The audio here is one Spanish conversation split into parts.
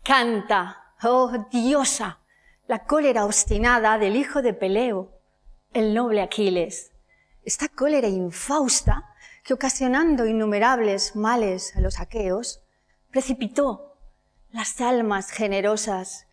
Canta, oh diosa, la cólera obstinada del hijo de Peleo, el noble Aquiles. Esta cólera infausta que, ocasionando innumerables males a los aqueos, precipitó las almas generosas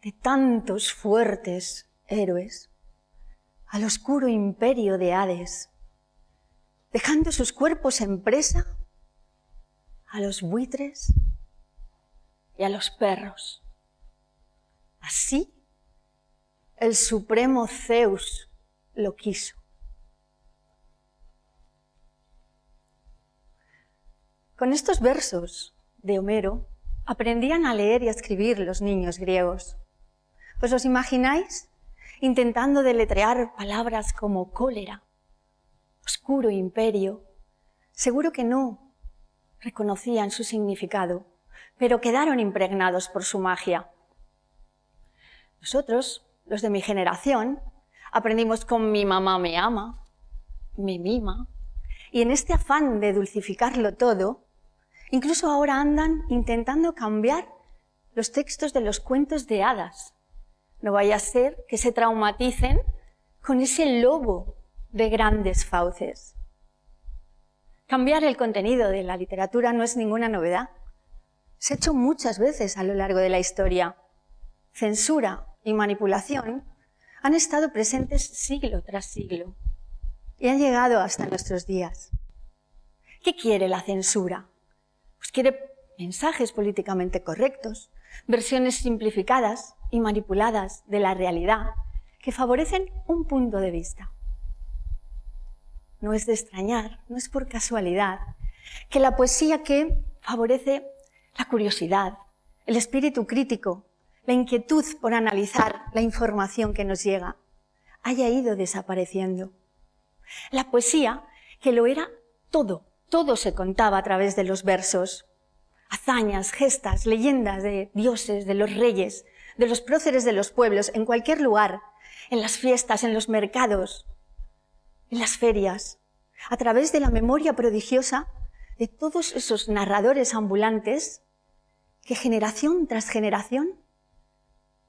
de tantos fuertes héroes al oscuro imperio de Hades, dejando sus cuerpos en presa a los buitres y a los perros. Así, el supremo Zeus lo quiso. Con estos versos de Homero aprendían a leer y a escribir los niños griegos. ¿Pues os imagináis intentando deletrear palabras como cólera, oscuro imperio? Seguro que no reconocían su significado, pero quedaron impregnados por su magia. Nosotros, los de mi generación, aprendimos con mi mamá me ama, me mima, y en este afán de dulcificarlo todo, incluso ahora andan intentando cambiar los textos de los cuentos de hadas. No vaya a ser que se traumaticen con ese lobo de grandes fauces. Cambiar el contenido de la literatura no es ninguna novedad. Se ha hecho muchas veces a lo largo de la historia. Censura y manipulación han estado presentes siglo tras siglo y han llegado hasta nuestros días. ¿Qué quiere la censura? Pues quiere mensajes políticamente correctos, versiones simplificadas y manipuladas de la realidad que favorecen un punto de vista. No es de extrañar, no es por casualidad, que la poesía que favorece la curiosidad, el espíritu crítico, la inquietud por analizar la información que nos llega, haya ido desapareciendo. La poesía, que lo era todo, todo se contaba a través de los versos. Hazañas, gestas, leyendas de dioses, de los reyes, de los próceres de los pueblos, en cualquier lugar, en las fiestas, en los mercados, en las ferias, a través de la memoria prodigiosa de todos esos narradores ambulantes que generación tras generación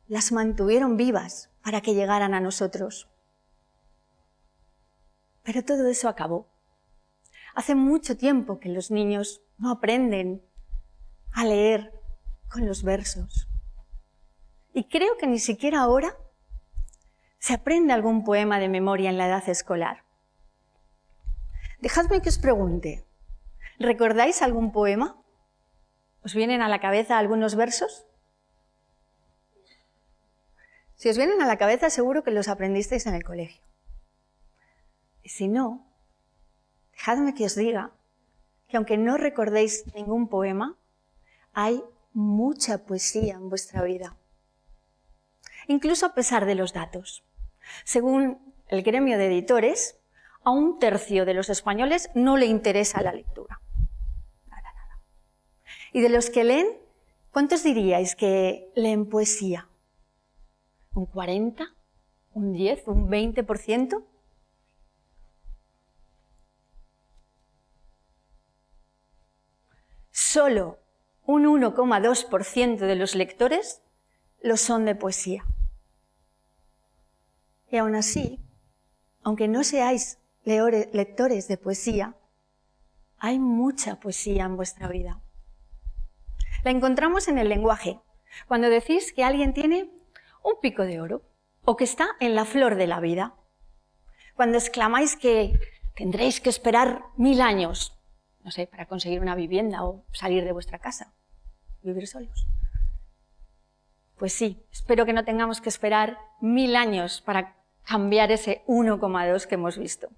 las mantuvieron vivas para que llegaran a nosotros. Pero todo eso acabó. Hace mucho tiempo que los niños no aprenden a leer con los versos. Y creo que ni siquiera ahora se aprende algún poema de memoria en la edad escolar. Dejadme que os pregunte, ¿recordáis algún poema? ¿Os vienen a la cabeza algunos versos? Si os vienen a la cabeza, seguro que los aprendisteis en el colegio. Y si no, dejadme que os diga que aunque no recordéis ningún poema, hay mucha poesía en vuestra vida. Incluso a pesar de los datos. Según el gremio de editores, a 1/3 de los españoles no le interesa la lectura. Nada. Y de los que leen, ¿cuántos diríais que leen poesía? ¿Un 40? ¿Un 10? ¿Un 20%? Solo un 1,2% de los lectores lo son de poesía. Y aún así, aunque no seáis lectores de poesía, hay mucha poesía en vuestra vida. La encontramos en el lenguaje, cuando decís que alguien tiene un pico de oro o que está en la flor de la vida. Cuando exclamáis que tendréis que esperar 1000 años, no sé, para conseguir una vivienda o salir de vuestra casa, vivir solos. Pues sí, espero que no tengamos que esperar 1000 años para cambiar ese 1,2 que hemos visto.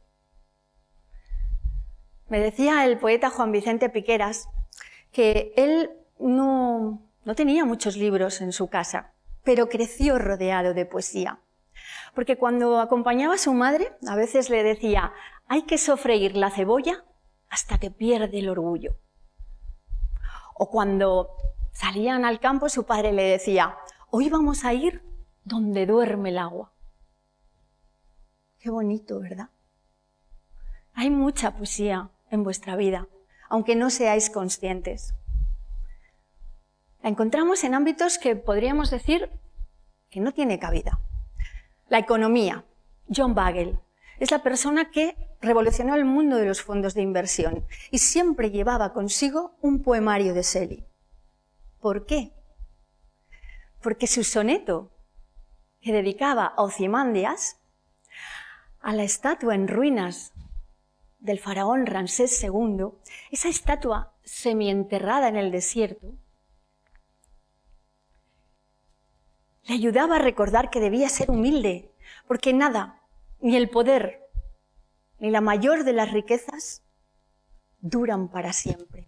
Me decía el poeta Juan Vicente Piqueras que él no tenía muchos libros en su casa, pero creció rodeado de poesía. Porque cuando acompañaba a su madre, a veces le decía, hay que sofreír la cebolla hasta que pierde el orgullo. O cuando salían al campo, su padre le decía, hoy vamos a ir donde duerme el agua. Qué bonito, ¿verdad? Hay mucha poesía en vuestra vida, aunque no seáis conscientes. La encontramos en ámbitos que podríamos decir que no tiene cabida. La economía. John Bogle es la persona que revolucionó el mundo de los fondos de inversión y siempre llevaba consigo un poemario de Shelley. ¿Por qué? Porque su soneto que dedicaba a Ozymandias, a la estatua en ruinas del faraón Ramsés II, esa estatua semienterrada en el desierto, le ayudaba a recordar que debía ser humilde, porque nada, ni el poder, ni la mayor de las riquezas, duran para siempre.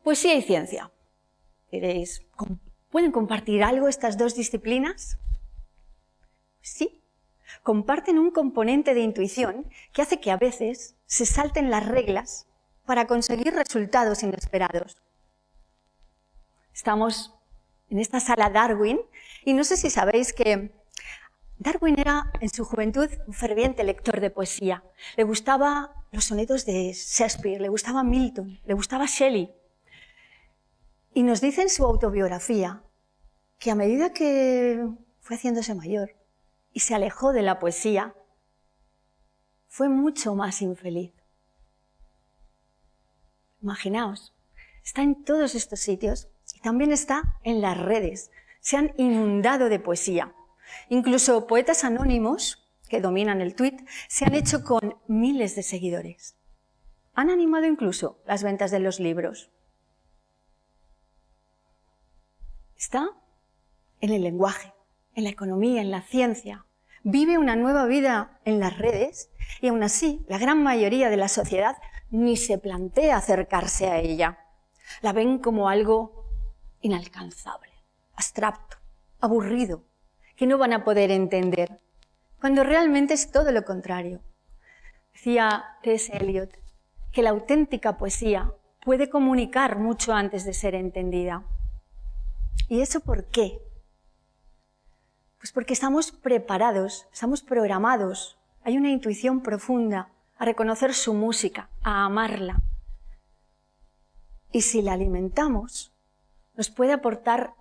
Poesía y ciencia. Diréis, ¿pueden compartir algo estas dos disciplinas? Sí, comparten un componente de intuición que hace que a veces se salten las reglas para conseguir resultados inesperados. Estamos en esta sala Darwin y no sé si sabéis que Darwin era en su juventud un ferviente lector de poesía. Le gustaban los sonetos de Shakespeare, le gustaba Milton, le gustaba Shelley. Y nos dice en su autobiografía que a medida que fue haciéndose mayor y se alejó de la poesía, fue mucho más infeliz. Imaginaos, está en todos estos sitios y también está en las redes. Se han inundado de poesía. Incluso poetas anónimos, que dominan el tuit, se han hecho con miles de seguidores. Han animado incluso las ventas de los libros. Está en el lenguaje, en la economía, en la ciencia. Vive una nueva vida en las redes y aún así la gran mayoría de la sociedad ni se plantea acercarse a ella. La ven como algo inalcanzable, abstracto, aburrido, que no van a poder entender, cuando realmente es todo lo contrario. Decía T.S. Eliot que la auténtica poesía puede comunicar mucho antes de ser entendida. ¿Y eso por qué? Pues porque estamos preparados, estamos programados, hay una intuición profunda a reconocer su música, a amarla. Y si la alimentamos, nos puede aportar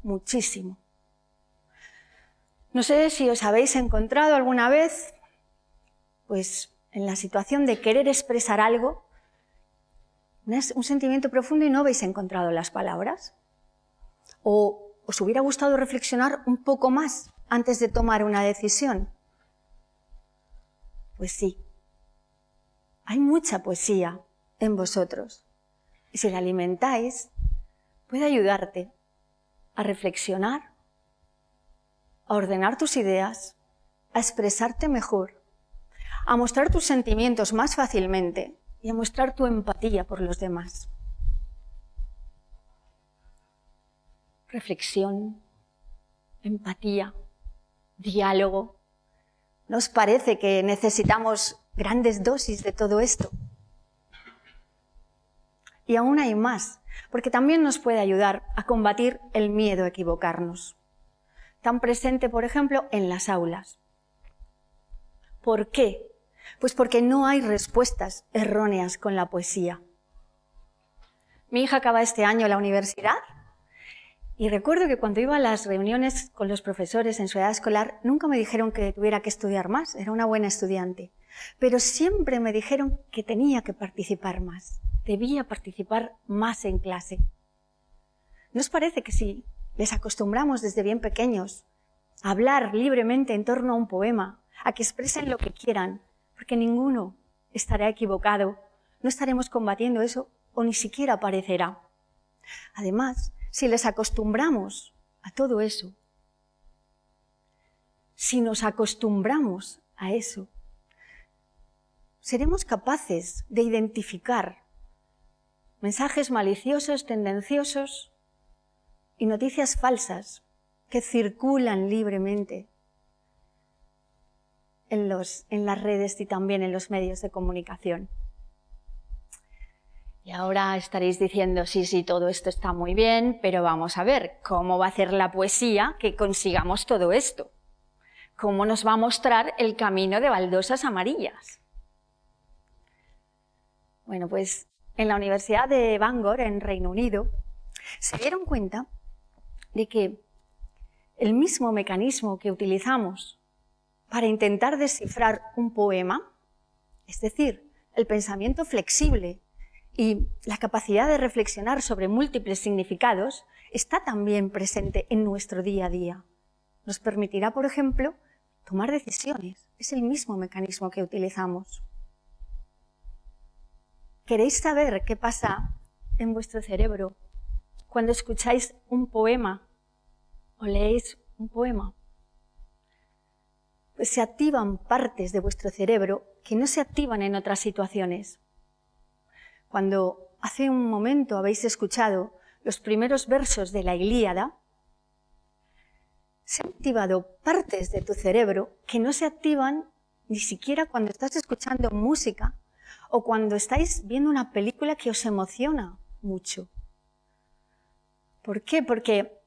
muchísimo. No sé si os habéis encontrado alguna vez, pues, en la situación de querer expresar algo, un sentimiento profundo y no habéis encontrado las palabras. ¿O os hubiera gustado reflexionar un poco más antes de tomar una decisión? Pues sí, hay mucha poesía en vosotros. Y si la alimentáis, puede ayudarte a reflexionar, a ordenar tus ideas, a expresarte mejor, a mostrar tus sentimientos más fácilmente y a mostrar tu empatía por los demás. Reflexión, empatía, diálogo. ¿No os parece que necesitamos grandes dosis de todo esto? Y aún hay más, porque también nos puede ayudar a combatir el miedo a equivocarnos. Tan presente, por ejemplo, en las aulas. ¿Por qué? Pues porque no hay respuestas erróneas con la poesía. Mi hija acaba este año la universidad. Y recuerdo que cuando iba a las reuniones con los profesores en su edad escolar, nunca me dijeron que tuviera que estudiar más, era una buena estudiante. Pero siempre me dijeron que tenía que participar más, debía participar más en clase. ¿No os parece que si les acostumbramos desde bien pequeños a hablar libremente en torno a un poema, a que expresen lo que quieran, porque ninguno estará equivocado, no estaremos combatiendo eso o ni siquiera aparecerá? Además, si les acostumbramos a todo eso, si nos acostumbramos a eso, seremos capaces de identificar mensajes maliciosos, tendenciosos y noticias falsas que circulan libremente en las redes y también en los medios de comunicación. Y ahora estaréis diciendo, sí, todo esto está muy bien, pero vamos a ver, ¿cómo va a hacer la poesía que consigamos todo esto? ¿Cómo nos va a mostrar el camino de baldosas amarillas? Bueno, pues en la Universidad de Bangor, en Reino Unido, se dieron cuenta de que el mismo mecanismo que utilizamos para intentar descifrar un poema, es decir, el pensamiento flexible y la capacidad de reflexionar sobre múltiples significados, está también presente en nuestro día a día. Nos permitirá, por ejemplo, tomar decisiones. Es el mismo mecanismo que utilizamos. ¿Queréis saber qué pasa en vuestro cerebro cuando escucháis un poema o leéis un poema? Pues se activan partes de vuestro cerebro que no se activan en otras situaciones. Cuando hace un momento habéis escuchado los primeros versos de la Ilíada, se han activado partes de tu cerebro que no se activan ni siquiera cuando estás escuchando música o cuando estáis viendo una película que os emociona mucho. ¿Por qué? Porque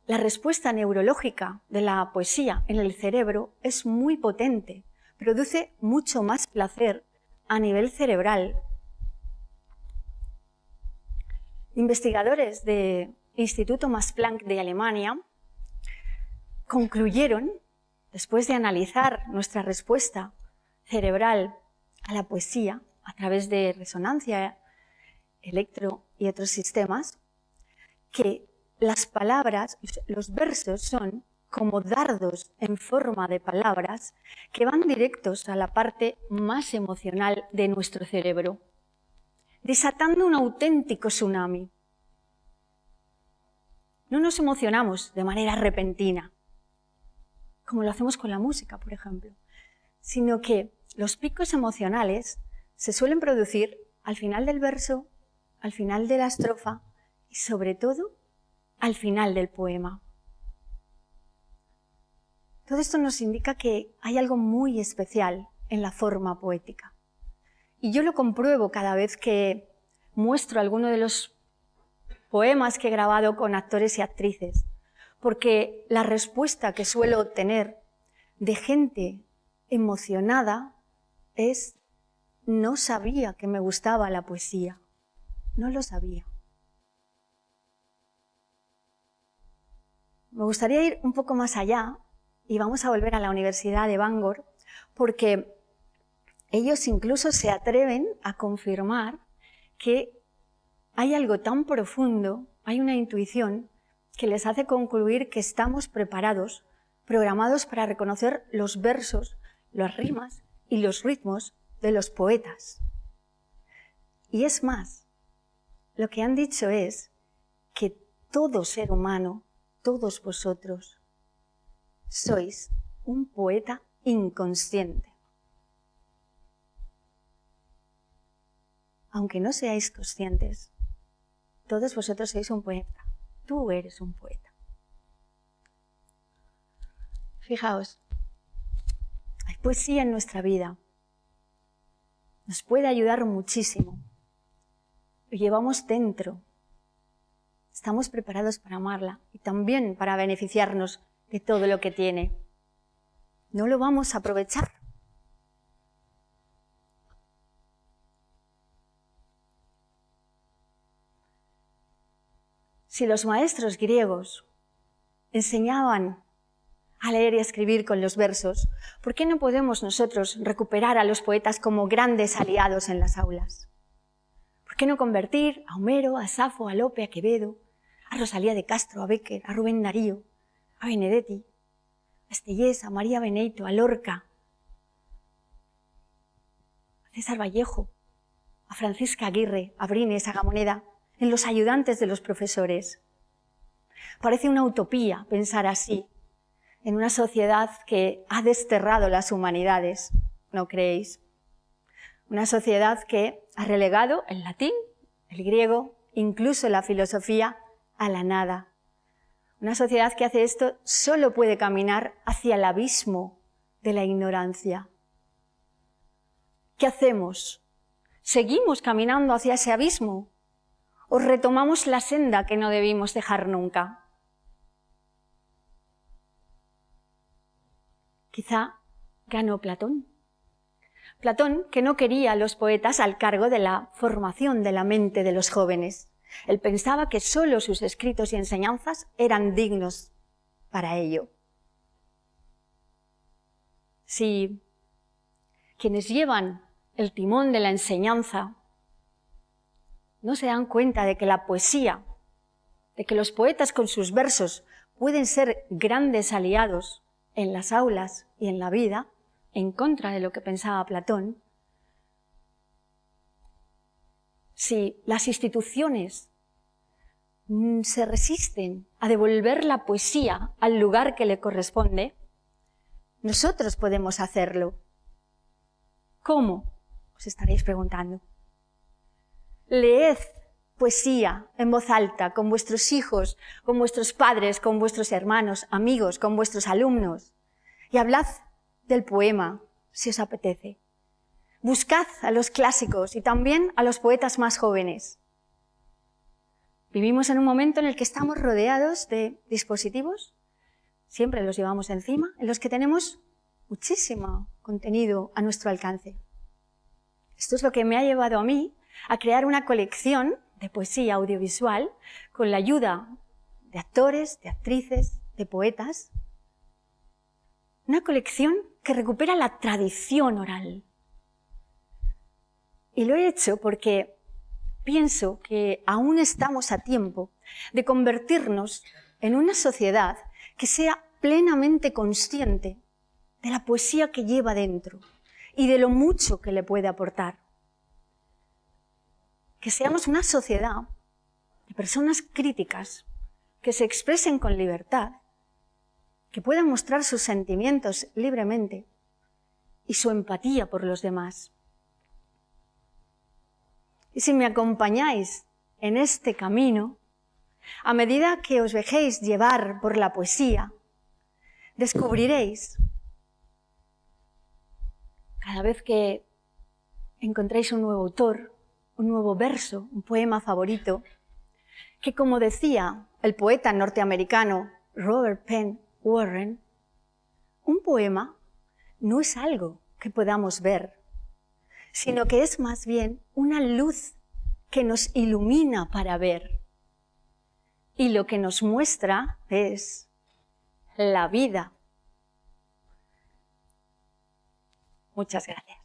la respuesta neurológica de la poesía en el cerebro es muy potente, produce mucho más placer a nivel cerebral. Investigadores del Instituto Max Planck de Alemania concluyeron, después de analizar nuestra respuesta cerebral a la poesía a través de resonancia, electro y otros sistemas, que las palabras, los versos son como dardos en forma de palabras que van directos a la parte más emocional de nuestro cerebro, desatando un auténtico tsunami. No nos emocionamos de manera repentina, como lo hacemos con la música, por ejemplo, sino que los picos emocionales se suelen producir al final del verso, al final de la estrofa y, sobre todo, al final del poema. Todo esto nos indica que hay algo muy especial en la forma poética. Y yo lo compruebo cada vez que muestro alguno de los poemas que he grabado con actores y actrices, porque la respuesta que suelo obtener de gente emocionada es: no sabía que me gustaba la poesía, no lo sabía. Me gustaría ir un poco más allá y vamos a volver a la Universidad de Bangor, porque ellos incluso se atreven a confirmar que hay algo tan profundo, hay una intuición que les hace concluir que estamos preparados, programados para reconocer los versos, las rimas y los ritmos de los poetas. Y es más, lo que han dicho es que todo ser humano, todos vosotros, sois un poeta inconsciente. Aunque no seáis conscientes, todos vosotros sois un poeta. Tú eres un poeta. Fijaos, hay poesía en nuestra vida. Nos puede ayudar muchísimo. Lo llevamos dentro. Estamos preparados para amarla y también para beneficiarnos de todo lo que tiene. No lo vamos a aprovechar. Si los maestros griegos enseñaban a leer y a escribir con los versos, ¿por qué no podemos nosotros recuperar a los poetas como grandes aliados en las aulas? ¿Por qué no convertir a Homero, a Safo, a Lope, a Quevedo, a Rosalía de Castro, a Bécquer, a Rubén Darío, a Benedetti, a Estellés, a María Beneito, a Lorca, a César Vallejo, a Francisca Aguirre, a Brines, a Gamoneda, en los ayudantes de los profesores? Parece una utopía pensar así en una sociedad que ha desterrado las humanidades, ¿no creéis? Una sociedad que ha relegado el latín, el griego, incluso la filosofía, a la nada. Una sociedad que hace esto solo puede caminar hacia el abismo de la ignorancia. ¿Qué hacemos? ¿Seguimos caminando hacia ese abismo? ¿O retomamos la senda que no debimos dejar nunca? Quizá ganó Platón. Platón, que no quería a los poetas al cargo de la formación de la mente de los jóvenes, Él pensaba que solo sus escritos y enseñanzas eran dignos para ello. Si quienes llevan el timón de la enseñanza no se dan cuenta de que la poesía, de que los poetas con sus versos pueden ser grandes aliados en las aulas y en la vida, en contra de lo que pensaba Platón, si las instituciones se resisten a devolver la poesía al lugar que le corresponde, nosotros podemos hacerlo. ¿Cómo? Os estaréis preguntando. Leed poesía en voz alta con vuestros hijos, con vuestros padres, con vuestros hermanos, amigos, con vuestros alumnos. Y hablad del poema, si os apetece. Buscad a los clásicos y también a los poetas más jóvenes. Vivimos en un momento en el que estamos rodeados de dispositivos, siempre los llevamos encima, en los que tenemos muchísimo contenido a nuestro alcance. Esto es lo que me ha llevado a mí a crear una colección de poesía audiovisual con la ayuda de actores, de actrices, de poetas. Una colección que recupera la tradición oral. Y lo he hecho porque pienso que aún estamos a tiempo de convertirnos en una sociedad que sea plenamente consciente de la poesía que lleva dentro y de lo mucho que le puede aportar. Que seamos una sociedad de personas críticas, que se expresen con libertad, que puedan mostrar sus sentimientos libremente y su empatía por los demás. Y si me acompañáis en este camino, a medida que os dejéis llevar por la poesía, descubriréis, cada vez que encontréis un nuevo autor, un nuevo verso, un poema favorito, que como decía el poeta norteamericano Robert Penn Warren, un poema no es algo que podamos ver, sino que es más bien una luz que nos ilumina para ver. Y lo que nos muestra es la vida. Muchas gracias.